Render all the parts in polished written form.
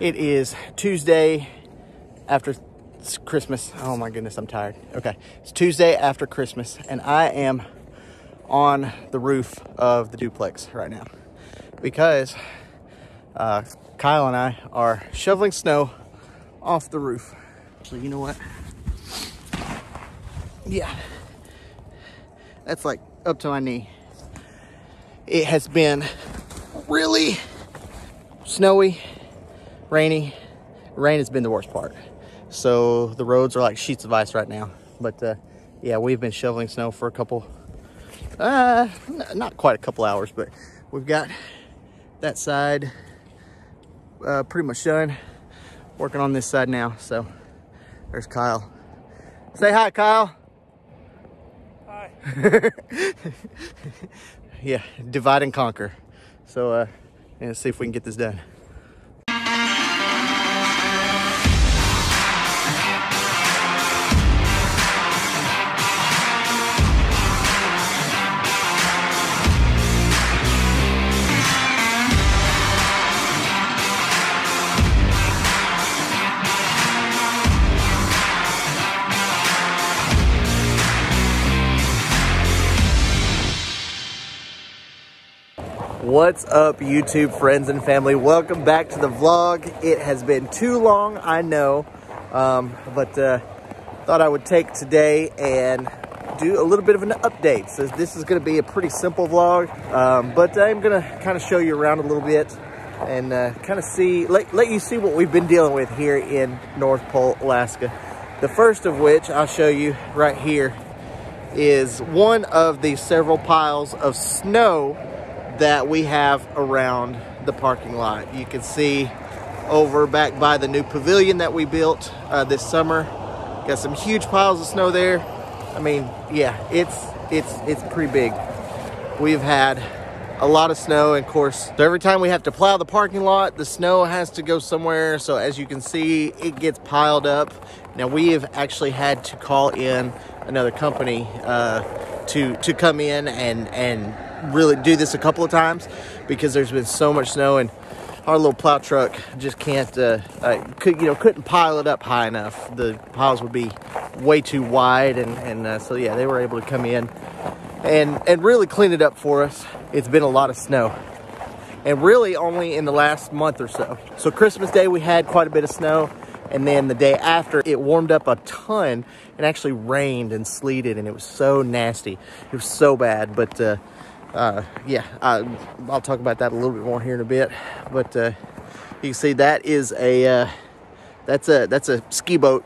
It is Tuesday after Christmas. Oh my goodness, I'm tired. Okay, it's Tuesday after Christmas, and I am on the roof of the duplex right now because Kyle and I are shoveling snow off the roof. So you know what? Yeah, that's like up to my knee. It has been really snowy, rainy. Rain has been the worst part. So the roads are like sheets of ice right now. But yeah, we've been shoveling snow for a couple, not quite a couple hours, but we've got that side pretty much done. Working on this side now. So there's Kyle. Say hi, Kyle. Hi. Yeah, divide and conquer. So let's see if we can get this done. What's up, YouTube friends and family? Welcome back to the vlog. It has been too long, I know, but thought I would take today and do a little bit of an update. So this is going to be a pretty simple vlog, but I'm going to kind of show you around a little bit and kind of see, let you see what we've been dealing with here in North Pole, Alaska. The first of which I'll show you right here is one of the several piles of snow that we have around the parking lot. You can see over back by the new pavilion that we built this summer. Got some huge piles of snow there. I mean, yeah, it's pretty big. We've had a lot of snow, and of course, so every time we have to plow the parking lot, the snow has to go somewhere. So as you can see, it gets piled up. Now we have actually had to call in another company to come in and really do this a couple of times because there's been so much snow, and our little plow truck just can't couldn't pile it up high enough. The piles would be way too wide, and so yeah, they were able to come in and really clean it up for us. It's been a lot of snow, and really only in the last month or so. So Christmas Day we had quite a bit of snow, and then the day after it warmed up a ton and actually rained and sleeted, and it was so nasty. It was so bad, but yeah, I'll talk about that a little bit more here in a bit. But you can see that is that's a ski boat.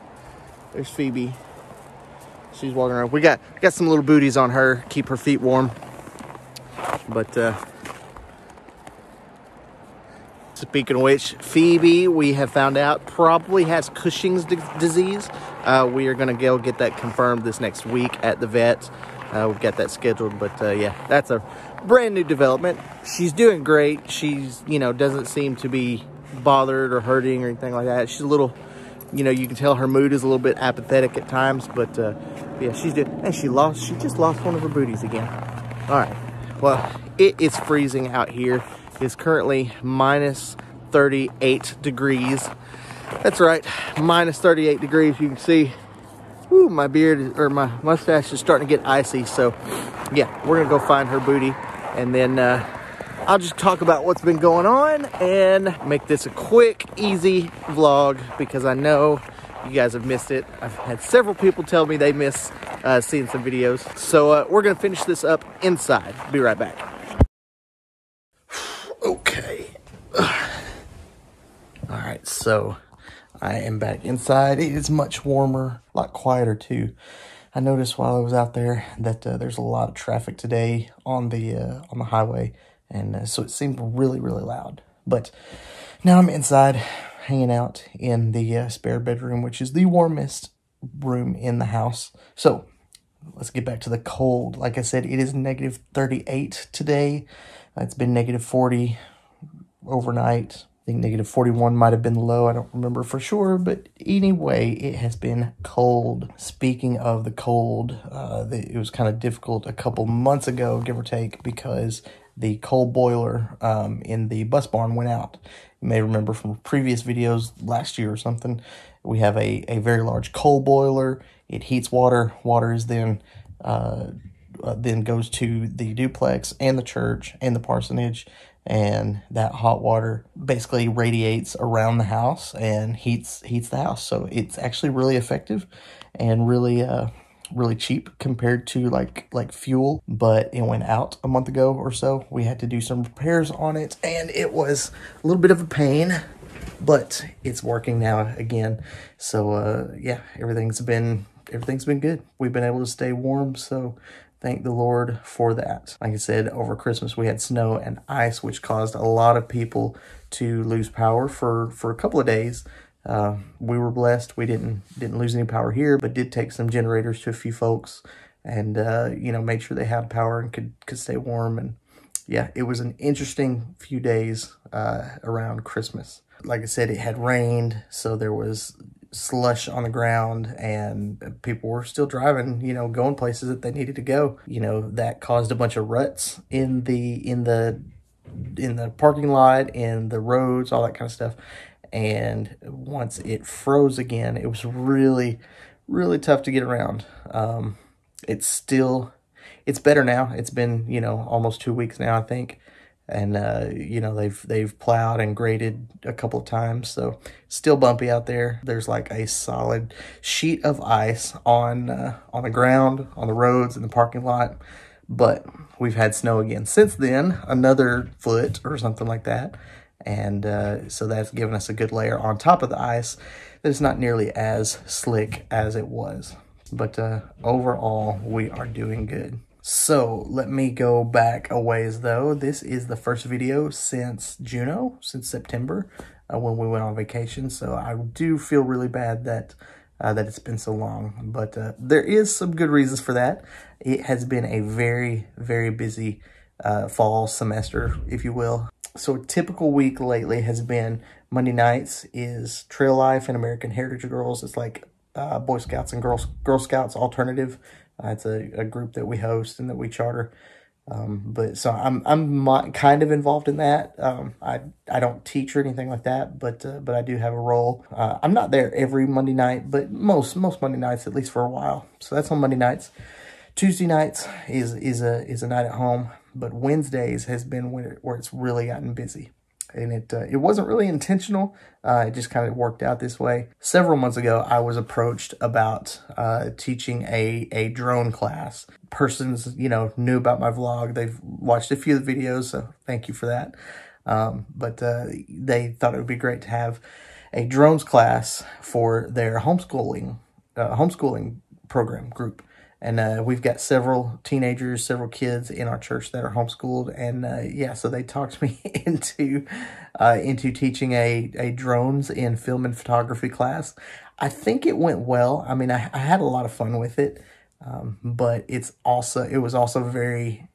There's Phoebe. She's walking around. We got some little booties on her, keep her feet warm. But speaking of which, Phoebe, we have found out, probably has Cushing's disease. We are going to go get that confirmed this next week at the vet. We've got that scheduled, but yeah, that's a brand new development. She's doing great. She's, doesn't seem to be bothered or hurting or anything like that. She's a little, you can tell her mood is a little bit apathetic at times, but yeah, she's doing, and she just lost one of her booties again. All right, well, it is freezing out here. It's currently minus 38 degrees. That's right, minus 38 degrees. You can see, ooh, my beard or my mustache is starting to get icy. So yeah, we're gonna go find her booty, and then I'll just talk about what's been going on and make this a quick, easy vlog because I know you guys have missed it. I've had several people tell me they miss seeing some videos. So we're gonna finish this up inside. Be right back. Okay. All right, so I am back inside. It is much warmer, a lot quieter too. I noticed while I was out there that there's a lot of traffic today on the highway, and so it seemed really, really loud. But now I'm inside, hanging out in the spare bedroom, which is the warmest room in the house. So let's get back to the cold. Like I said, it is negative 38 today. It's been negative 40 overnight. I think negative 41 might have been low. I don't remember for sure, but anyway, it has been cold. Speaking of the cold, it was kind of difficult a couple months ago, give or take, because the coal boiler in the bus barn went out. You may remember from previous videos last year or something, we have a very large coal boiler. It heats water. Water is then goes to the duplex and the church and the parsonage, and that hot water basically radiates around the house and heats the house. So it's actually really effective and really cheap compared to like fuel. But it went out a month ago or so. We had to do some repairs on it, and it was a little bit of a pain, but it's working now again. So yeah, everything's been good. We've been able to stay warm, so thank the Lord for that. Like I said, over Christmas we had snow and ice, which caused a lot of people to lose power for a couple of days. We were blessed. We didn't lose any power here, but did take some generators to a few folks, and you know, made sure they had power and could stay warm. And yeah, it was an interesting few days around Christmas. Like I said, it had rained, so there was slush on the ground, and people were still driving, you know, going places that they needed to go. You know, that caused a bunch of ruts in the parking lot, in the roads, all that kind of stuff. And once it froze again, it was really, really tough to get around. It's better now. It's been, you know, almost 2 weeks now, I think. And, you know, they've plowed and graded a couple of times, so still bumpy out there. There's like a solid sheet of ice on the ground, on the roads, in the parking lot. But we've had snow again since then, another foot or something like that. And so that's given us a good layer on top of the ice that is not nearly as slick as it was. But overall, we are doing good. So let me go back a ways though. This is the first video since Juneau, since September, when we went on vacation. So I do feel really bad that it's been so long, but there is some good reasons for that. It has been a very, very busy fall semester, if you will. So a typical week lately has been Monday nights is Trail Life and American Heritage Girls. It's like Boy Scouts and Girl Scouts alternative. It's a group that we host and that we charter. But so I'm kind of involved in that. I don't teach or anything like that, but I do have a role. I'm not there every Monday night, but most Monday nights, at least for a while. So that's on Monday nights. Tuesday nights is a night at home, but Wednesdays has been where it's really gotten busy. And it wasn't really intentional. It just kind of worked out this way. Several months ago, I was approached about teaching a drone class. Persons, you know, knew about my vlog. They've watched a few of the videos, so thank you for that. But they thought it would be great to have a drones class for their homeschooling program group. And we've got several teenagers, several kids in our church that are homeschooled. And yeah, so they talked me into teaching a drones in film and photography class. I think it went well. I mean, I had a lot of fun with it, but it was also very,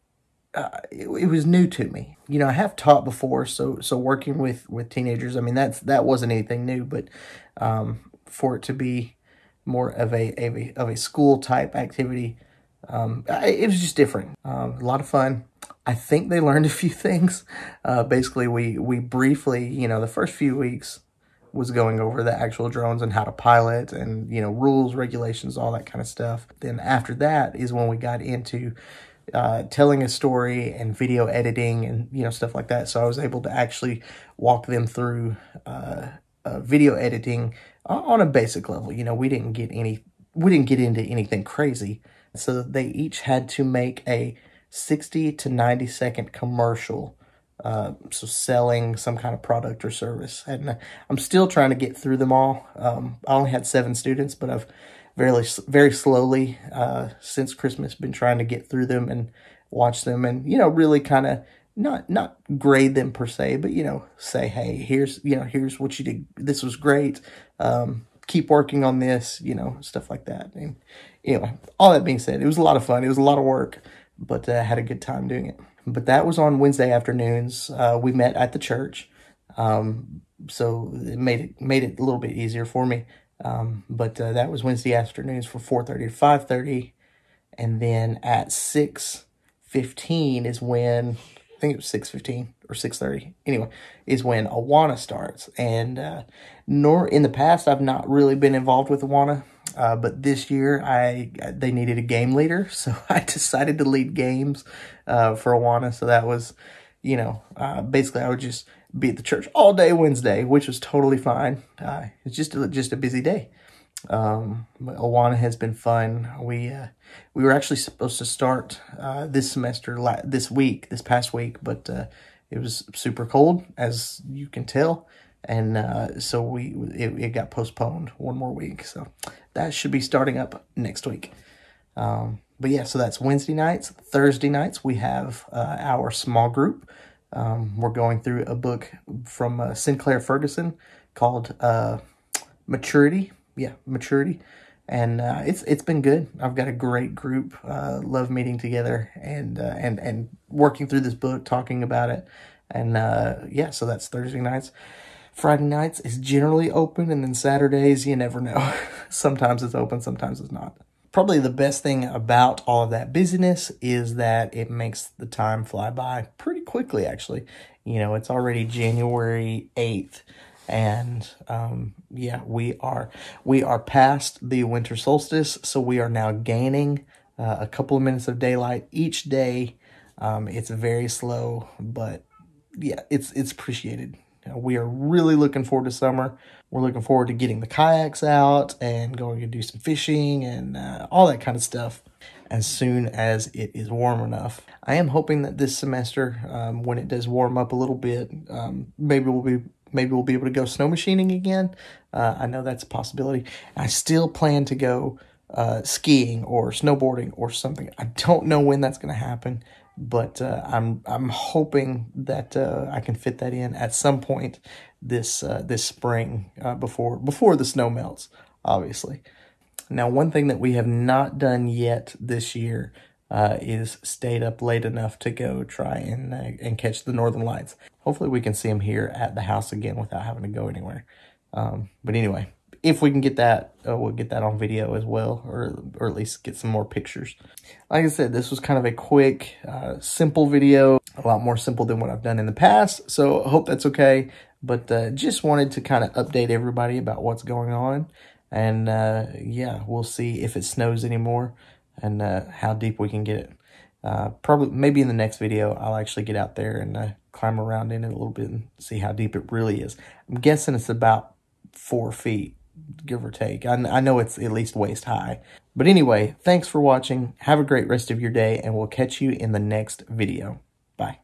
it was new to me. You know, I have taught before, so working with teenagers, I mean, that wasn't anything new, but for it to be more of a school type activity, it was just different. A lot of fun. I think they learned a few things. Basically, we briefly, you know, the first few weeks was going over the actual drones and how to pilot and, you know, rules, regulations, all that kind of stuff. Then after that is when we got into telling a story and video editing and, you know, stuff like that. So I was able to actually walk them through video editing on a basic level. You know, we didn't get into anything crazy. So they each had to make a 60 to 90 second commercial, so selling some kind of product or service. And I'm still trying to get through them all. I only had 7 students, but I've very slowly since Christmas been trying to get through them and watch them, and, you know, really kind of not grade them per se, but, you know, say, hey, here's what you did. This was great. Keep working on this, you know, stuff like that. And, you know, all that being said, it was a lot of fun. It was a lot of work, but I had a good time doing it. But that was on Wednesday afternoons. We met at the church, so it made it a little bit easier for me. But that was Wednesday afternoons from 4:30 to 5:30, and then at 6:15 is when think it was 6:15 or 6:30. Anyway, is when Awana starts. And nor in the past, I've not really been involved with Awana. But this year, they needed a game leader, so I decided to lead games for Awana. So that was, you know, basically I would just be at the church all day Wednesday, which was totally fine. It's just a busy day. But Awana has been fun. We were actually supposed to start this semester this past week, but it was super cold, as you can tell, and so it got postponed one more week. So that should be starting up next week. But yeah, so that's Wednesday nights. Thursday nights we have our small group. We're going through a book from Sinclair Ferguson called Maturity. Yeah, Maturity. And it's been good. I've got a great group. Love meeting together and working through this book, talking about it. And yeah, so that's Thursday nights. Friday nights is generally open, and then Saturdays, you never know. Sometimes it's open, sometimes it's not. Probably the best thing about all of that busyness is that it makes the time fly by pretty quickly, actually. You know, it's already January 8th. And yeah, we are past the winter solstice, so we are now gaining a couple of minutes of daylight each day. It's very slow, but yeah, it's appreciated. We are really looking forward to summer. We're looking forward to getting the kayaks out and going to do some fishing and all that kind of stuff as soon as it is warm enough. I am hoping that this semester, when it does warm up a little bit, maybe we'll be able to go snow machining again. I know that's a possibility. I still plan to go skiing or snowboarding or something. I don't know when that's going to happen, but I'm hoping that I can fit that in at some point this spring before the snow melts, obviously. Now, one thing that we have not done yet this year is stayed up late enough to go try and catch the Northern Lights. Hopefully we can see them here at the house again without having to go anywhere. But anyway, if we can get that, we'll get that on video as well, or at least get some more pictures. Like I said, this was kind of a quick, simple video, a lot more simple than what I've done in the past. So I hope that's okay. But just wanted to kind of update everybody about what's going on. And yeah, we'll see if it snows anymore and how deep we can get it. Probably, maybe in the next video, I'll actually get out there and climb around in it a little bit and see how deep it really is. I'm guessing it's about 4 feet, give or take. I know it's at least waist high. But anyway, thanks for watching. Have a great rest of your day, and we'll catch you in the next video. Bye.